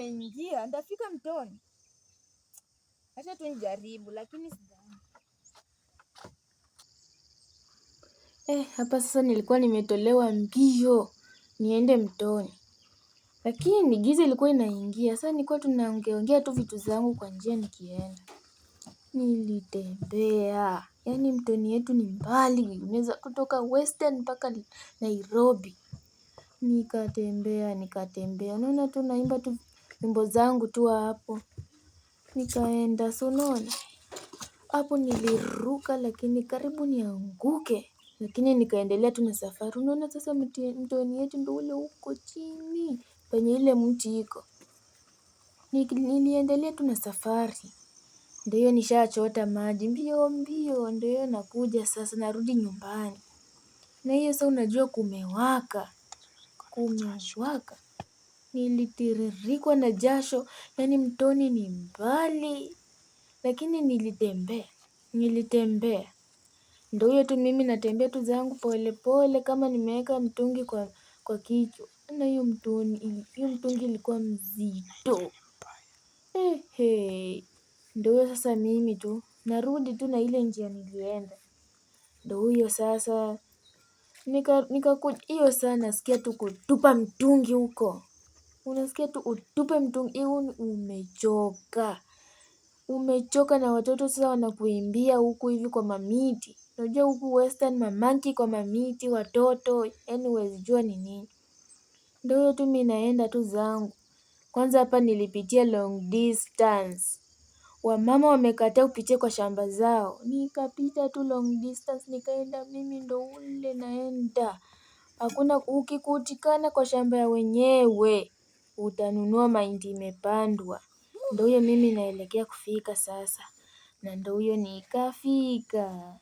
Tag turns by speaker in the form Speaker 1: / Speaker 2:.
Speaker 1: imeingia, ndafika mtoni. Acha tu nijaribu, lakini sidhani. Hapa sasa nilikuwa nimetolewa mbio niende mtoni, lakini giza ilikuwa inaingia. Sasa nilikuwa tunaongea tu vitu zangu kwa njia nikienda. Nilitembea, yaani mtoni yetu ni mbali, unaweza kutoka Western mpaka Nairobi. Nikatembea, unaona tu naimba tu nyimbo zangu tu hapo. Nikaenda, si unaona hapo niliruka, lakini karibu nianguke, lakini nikaendelea tu na safari. Unaona sasa mtoni yetu ndio ule huko chini penye ile mti iko. Niliendelea tu na safari, ndio hiyo nishachota maji mbio mbio, ndio hiyo nakuja sasa, narudi nyumbani. Na hiyo sasa unajua kumewaka, nilitiririkwa na jasho, yaani mtoni ni mbali, lakini nilitembea. Ndio hiyo tu mimi natembea tu zangu pole pole kama nimeweka mtungi kwa kichwa. Na hiyo mtungi ilikuwa mzito. Ndio hiyo sasa mimi tu narudi tu na ile njia nilienda. Ndio hiyo sasa nikakuja hiyo saa nasikia tu kutupa mtungi huko. Unasikia tu utupe mtungi, umechoka na watoto sasa wanakuimbia huku hivi kwa mamiti. Unajua huku Western mamanki kwa mamiti watoto, yaani huwezi jua ni nini. Ndio hiyo tu mimi naenda tu zangu. Kwanza hapa nilipitia long distance. Wamama wamekataa kupitia kwa shamba zao. Nikapita tu long distance, nikaenda mimi ndio ule naenda. Hakuna ukikutikana kwa shamba ya wenyewe, utanunua mahindi imepandwa. Ndio hiyo mimi naelekea kufika sasa. Na ndio hiyo nikafika.